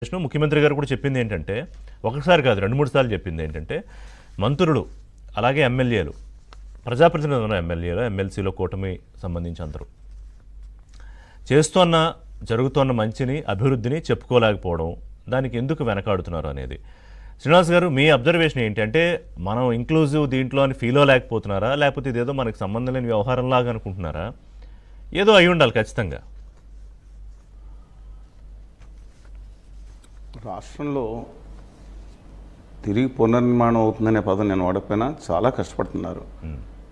ముఖ్యమంత్రి గారు కూడా చెప్పింది ఏంటంటే ఒకసారి కాదు 2-3 సార్లు చెప్పింది ఏంటంటే మంత్రులు అలాగే ఎమ్మెల్యేలు ప్రజాప్రతినిధులు ఉన్న ఎమ్మెల్యేలు ఎమ్మెల్సీలో కూటమి సంబంధించి అందరూ చేస్తున్న జరుగుతున్న మంచిని అభివృద్ధిని చెప్పుకోలేకపోవడం దానికి ఎందుకు వెనకాడుతున్నారు అనేది శ్రీనివాస్ గారు మీ అబ్జర్వేషన్ ఏంటంటే మనం ఇంక్లూజివ్ దీంట్లో అని ఫీల్ అవ్వలేకపోతున్నారా లేకపోతే ఇదేదో మనకు సంబంధం లేని వ్యవహారంలాగా అనుకుంటున్నారా ఏదో అయి ఉండాలి ఖచ్చితంగా రాష్ట్రంలో తిరిగి పునర్నిర్మాణం అవుతుందనే పదం నేను వాడకపోయినా చాలా కష్టపడుతున్నారు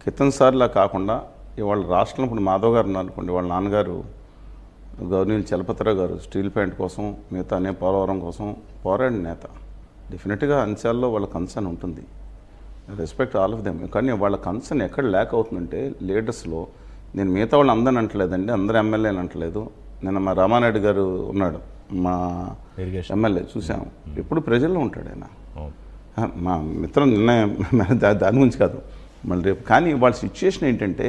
క్రితం సార్లా కాకుండా ఇవాళ రాష్ట్రంలో ఇప్పుడు మాధవ్ గారు అనుకోండి వాళ్ళ నాన్నగారు గవర్నీయులు చలపతిరావు గారు స్టీల్ ప్లాంట్ కోసం మిగతా అనే పోలవరం కోసం పోరాడిన నేత డెఫినెట్గా అంశాల్లో వాళ్ళ కన్సర్న్ ఉంటుంది రెస్పెక్ట్ ఆల్ ఆఫ్ దెమ్ కానీ వాళ్ళ కన్సర్న్ ఎక్కడ ల్యాక్ అవుతుందంటే లీడర్స్లో నేను మిగతా వాళ్ళు అందరిని అంటలేదండి అందరు ఎమ్మెల్యేలు అంటలేదు నిన్న మా రామానాయుడు గారు ఉన్నాడు మా ఎమ్మెల్యే చూసాము ఎప్పుడు ప్రజల్లో ఉంటాడు ఆయన మా మిత్రం నిన్న దాని గురించి కాదు మళ్ళీ రేపు కానీ వాళ్ళ సిచ్యుయేషన్ ఏంటంటే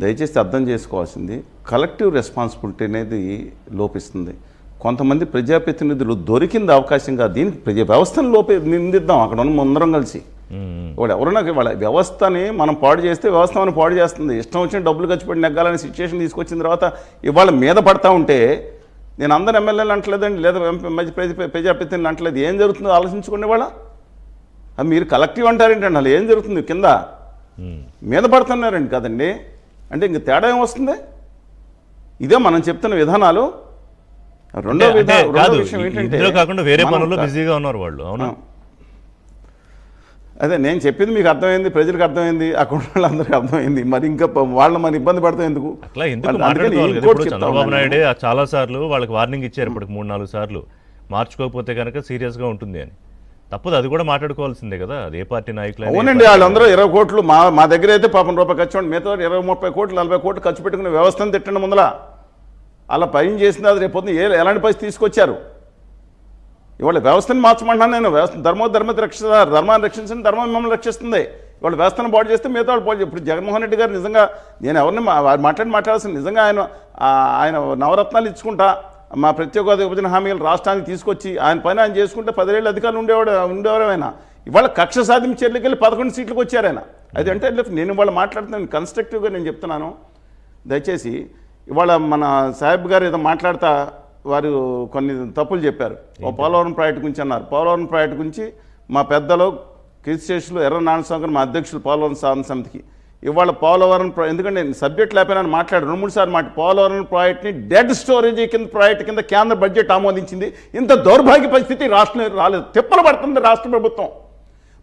దయచేసి అర్థం చేసుకోవాల్సింది కలెక్టివ్ రెస్పాన్సిబిలిటీ అనేది లోపిస్తుంది కొంతమంది ప్రజాప్రతినిధులు దొరికింది అవకాశంగా దీనికి వ్యవస్థను నిందిద్దాం అక్కడ ఉన్న అందరం కలిసి వాడు ఎవరైనా వాళ్ళ వ్యవస్థని మనం పాడు చేస్తే వ్యవస్థ మనం పాడు చేస్తుంది ఇష్టం వచ్చిన డబ్బులు ఖర్చు పెట్టి నెగ్గాలనే సిచ్యుయేషన్ తీసుకొచ్చిన తర్వాత ఇవాళ మీద పడతా ఉంటే నేను అందరు ఎమ్మెల్యేలు అంటలేదండి లేదా ప్రజాప్రతినిధులు అంటలేదు ఏం జరుగుతుందో ఆలోచించుకునే వాళ్ళ అది మీరు కలెక్టివ్ అంటారేంటండి అసలు ఏం జరుగుతుంది కింద మీద పడుతున్నారండి కదండి అంటే ఇంక తేడా ఏమొస్తుంది ఇదే మనం చెప్తున్న విధానాలు రెండో విషయం ఏంటంటే కాకుండా వేరే పనుల్లో బిజీగా ఉన్నారు వాళ్ళు అవునా అదే నేను చెప్పింది మీకు అర్థమైంది ప్రజలకు అర్థమైంది అక్కడ వాళ్ళందరికీ అర్థమైంది మరి ఇంకా వాళ్ళు మన ఇబ్బంది పడతాం ఎందుకు అట్లా చంద్రబాబు నాయుడే చాలా సార్లు వాళ్ళకి వార్నింగ్ ఇచ్చారు ఇప్పటికి 3-4 సార్లు మార్చుకోకపోతే కనుక సీరియస్గా ఉంటుంది అని తప్పదు అది కూడా మాట్లాడుకోవాల్సిందే కదా అది ఏ పార్టీ నాయకులు అవునండి వాళ్ళందరూ 20 కోట్లు మా దగ్గర అయితే పాపం రూపాయి ఖర్చు ఉండి మిగతా 20-30 కోట్లు 40 కోట్లు ఖర్చు పెట్టుకునే వ్యవస్థను తిట్టండి ముందల అలా పైన చేసింది అది రేపు ఎలాంటి పరిస్థితి తీసుకొచ్చారు ఇవాళ వ్యవస్థను మార్చమంటున్నాను నేను వ్యవస్థ ధర్మాన్ని రక్షించండి ధర్మం మిమ్మల్ని రక్షిస్తుంది ఇవాళ వ్యవస్థను బాగు చేస్తే మిగతా వాళ్ళు బాగు ఇప్పుడు జగన్మోహన్ రెడ్డి గారు నిజంగా నేను ఎవరిని మాట్లాడాల్సింది నిజంగా ఆయన నవరత్నాలు ఇచ్చుకుంటా మా ప్రత్యేక విభజన హామీలు రాష్ట్రానికి తీసుకొచ్చి ఆయన పైన ఆయన చేసుకుంటే 10 ఏళ్ళు అధికారులు ఉండేవారైనా ఇవాళ కక్ష సాధించి చెల్లికెళ్ళి 11 సీట్లకు వచ్చారు ఆయన అది అంటే నేను ఇవాళ మాట్లాడుతున్నాను కన్స్ట్రక్టివ్గా నేను చెప్తున్నాను దయచేసి ఇవాళ మన సాహెబ్ గారు ఏదో మాట్లాడతా వారు కొన్ని తప్పులు చెప్పారు పోలవరం ప్రాజెక్టు గురించి అన్నారు పోలవరం ప్రాజెక్టు గురించి మా పెద్దలు కీర్తిశేషులు ఎర్ర నారాయణస్వామి మా అధ్యక్షులు పోలవరం సాధన సమితికి ఇవాళ పోలవరం ఎందుకంటే నేను సబ్జెక్ట్ లేకపోయినా మాట్లాడు 2-3 సార్లు పోలవరం ప్రాజెక్ట్ని డెడ్ స్టోరేజ్ కింద ప్రాజెక్టు కింద కేంద్ర బడ్జెట్ ఆమోదించింది ఇంత దౌర్భాగ్య పరిస్థితి రాష్ట్రం రాలేదు తిప్పలు పడుతుంది రాష్ట్ర ప్రభుత్వం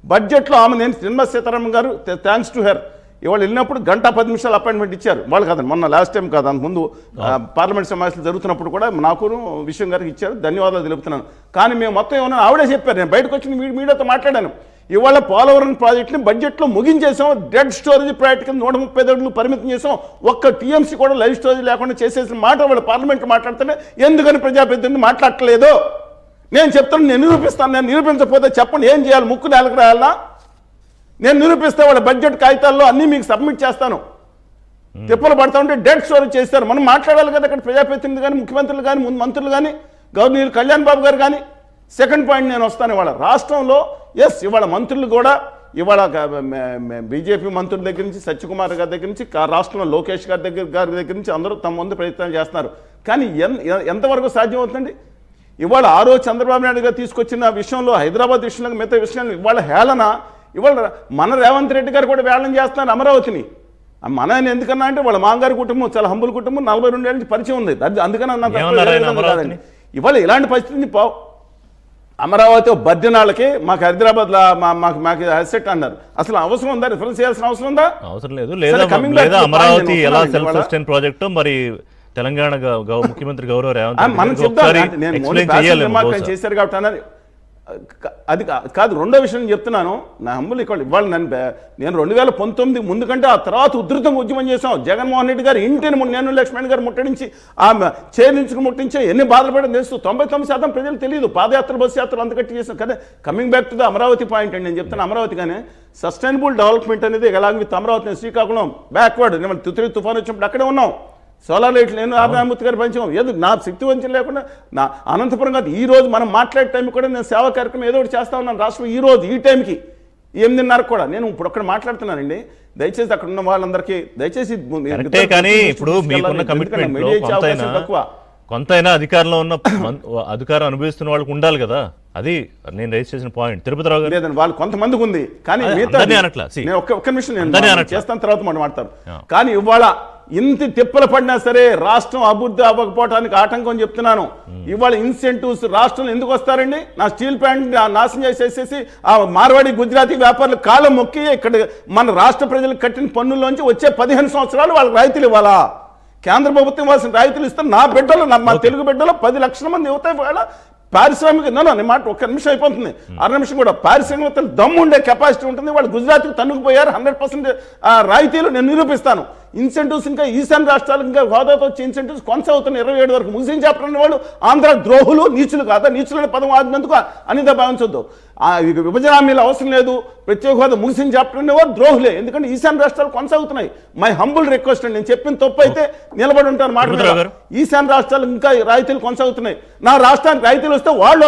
బడ్జెట్లో ఆమె నేను నిర్మలా సీతారామన్ గారు థ్యాంక్స్ టు హెర్ ఇవాళ వెళ్ళినప్పుడు 1:10 అపాయింట్మెంట్ ఇచ్చారు వాళ్ళు కాదండి మొన్న లాస్ట్ టైం కాదు ముందు పార్లమెంట్ సమావేశాలు జరుగుతున్నప్పుడు కూడా నాకు విషయం గారికి ఇచ్చారు ధన్యవాదాలు తెలుపుతున్నాను కానీ మేము మొత్తం ఏమన్నా ఆవిడే చెప్పారు నేను బయటకు వచ్చి మీడియాతో మాట్లాడాను ఇవాళ పోలవరం ప్రాజెక్టుని బడ్జెట్లో ముగించేసాం డెడ్ స్టోరేజ్ ప్రాజెక్ట్ కింద 130 అడుగులు పరిమితం చేసాం ఒక్క టీఎంసీ కూడా లైవ్ స్టోరేజ్ లేకుండా చేసేసిన మాట వాళ్ళు పార్లమెంట్లో మాట్లాడితేనే ఎందుకని ప్రజాప్రతినిధులు మాట్లాడట్లేదు నేను చెప్తాను నేను నిరూపిస్తాను నేను నిరూపించకపోతే చెప్పండి ఏం చేయాలి ముక్కు నేలకు రాయాలా నేను నిరూపిస్తే వాళ్ళ బడ్జెట్ కాగితాల్లో అన్నీ మీకు సబ్మిట్ చేస్తాను తిప్పలు పడతా ఉంటే డెడ్ స్టోరేజ్ చేస్తారు మనం మాట్లాడాలి కదా అక్కడ ప్రజాప్రతినిధులు కానీ ముఖ్యమంత్రులు కానీ ముందు మంత్రులు కానీ గవర్నర్ కళ్యాణ్ బాబు గారు కానీ సెకండ్ పాయింట్ నేను వస్తాను ఇవాళ రాష్ట్రంలో ఇవాళ మంత్రులు కూడా ఇవాళ బీజేపీ మంత్రుల దగ్గర నుంచి సత్యకుమార్ గారి దగ్గర నుంచి రాష్ట్రంలో లోకేష్ గారి దగ్గర నుంచి అందరూ తమ ముందు ప్రయత్నం చేస్తున్నారు కానీ ఎంతవరకు సాధ్యం అవుతుందండి ఇవాళ చంద్రబాబు నాయుడు గారు తీసుకొచ్చిన విషయంలో హైదరాబాద్ విషయంలో మిగతా విషయంలో ఇవాళ హేళన ఇవాళ మన రేవంత్ రెడ్డి గారు కూడా వేళం చేస్తున్నారు అమరావతిని మన ఎందుకన్నా అంటే వాళ్ళ మాంగారి కుటుంబం చాలా హంబుల్ కుటుంబం 42 ఏళ్ళ నుంచి పరిచయం ఉంది అందుకని ఇవాళ ఇలాంటి పరిస్థితిని అమరావతి బద్దినాళ్ళకి మాకు హైదరాబాద్లో మాకు అసెట్ అన్నారు అసలు అవసరం ఉందా రిఫరెన్స్ చేయాల్సిన అవసరం ఉందా అవసరం లేదు లేదా అమరావతి ఎలా సెల్ఫ్ సస్టైన్ ప్రాజెక్ట్ మరి తెలంగాణ ముఖ్యమంత్రి గౌరవ రేవంత్ మనం చెప్తాను చేశారు కాబట్టి అన్నది అది కాదు రెండో విషయం చెప్తున్నాను నా హంబులు ఇవాళ నేను 2019 ముందు కంటే ఆ తర్వాత ఉధృతంగా ఉద్యమం చేశాం జగన్మోహన్ రెడ్డి గారు ఇంటిని నేను లక్ష్మణ్ గారు ముట్టడించి ఆమె చేర్లించుకు ముట్టించే ఎన్ని బాధలు పడడం తెలుసు 99% ప్రజలు తెలియదు పాదయాత్ర బస్సు యాత్రలు అంతకట్టి చేసాం కదా coming back to the Amaravati point అండి నేను చెప్తాను అమరావతి కానీ సస్టైనబుల్ డెవలప్మెంట్ అనేది ఎలాగ విత్ అమరావతి శ్రీకాకుళం బ్యాక్వర్డ్ తుఫాను వచ్చినప్పుడు అక్కడే ఉన్నాం సోలార్ లైట్లు నేను నారాయణమూర్తి గారి పంచం ఏదో నా శక్తి వంచన లేకుండా నా అనంతపురం కాదు ఈ రోజు మనం మాట్లాడే టైం కూడా నేను సేవా కార్యక్రమం ఏదో ఒకటి చేస్తా ఉన్నాను రాష్ట్రం ఈ రోజు ఈ టైంకి 8:30 కూడా నేను ఇప్పుడు ఒక్కడ మాట్లాడుతున్నానండి. దయచేసి అక్కడ ఉన్న వాళ్ళందరికీ దయచేసి కానీ ఇప్పుడు మీకున్న కమిట్మెంట్ కొంతైనా అధికారంలో ఉన్న అధికారం అనుభవిస్తున్న వాళ్ళకి ఉండాలి కదా, అది నేను రైజ్ చేసిన పాయింట్. తిరుపతిరావు గారు లేదండి వాళ్ళు కొంతమందికి ఉంది కానీ ఒక్క నిమిషం నేను చేస్తాను తర్వాత మనం మాట్లాడతాను. కానీ ఇవాళ ఇంత తిప్పలు పడినా సరే రాష్ట్రం అభివృద్ధి అవ్వకపోవడానికి ఆటంకం చెప్తున్నాను. ఇవాళ ఇన్సెంటివ్స్ రాష్ట్రంలో ఎందుకు వస్తారండి? నా స్టీల్ ప్లాంట్ నాశనం చేసేసి ఆ మార్వాడి గుజరాతీ వ్యాపారులు కాలం మొక్కి ఇక్కడ మన రాష్ట్ర ప్రజలకు కట్టిన పన్నుల్లోంచి వచ్చే 15 సంవత్సరాలు వాళ్ళకి రాయితీలు ఇవ్వాలా? కేంద్ర ప్రభుత్వం ఇవ్వాల్సిన రాయితీలు ఇస్తే నా బిడ్డలు మా తెలుగు బిడ్డలు 10 లక్షల మంది యువత ఇవాళ పారిశ్రామిక నీ మాట ఒక్క నిమిషం అయిపోతుంది, 6 నిమిషం కూడా పారిశ్రామికతలు దమ్ము ఉండే కెపాసిటీ ఉంటుంది. వాళ్ళు గుజరాత్కి తన్నుకుపోయారు 100% రాయితీలు నేను నిరూపిస్తాను. ఇన్సెంటివ్స్ ఇంకా ఈశాన్య రాష్ట్రాలకు ఇంకా హోదాతో వచ్చే ఇన్సెంటివ్స్ కొనసాగుతున్నాయి 27 వరకు. ముస్లిం చాప్టర్ వాళ్ళు ఆంధ్ర ద్రోహులు నీచులు కాదా? నీచులనే పదం ఆడినందుకు అనిదా భావించొద్దు. విభజన హామీలు అవసరం లేదు, ప్రత్యేక హోదా ముస్లిం చాప్టర్ ఉండేవారు ద్రోహులే. ఎందుకంటే ఈశాన్య రాష్ట్రాలు కొనసాగుతున్నాయి. మై హంబుల్ రిక్వెస్ట్ అండి, నేను చెప్పిన తప్పు అయితే నిలబడి ఉంటాను మాట. ఈశాన్య రాష్ట్రాలు ఇంకా రాయితీలు కొనసాగుతున్నాయి. నా రాష్ట్రానికి రాయితీలు వస్తే వాళ్ళు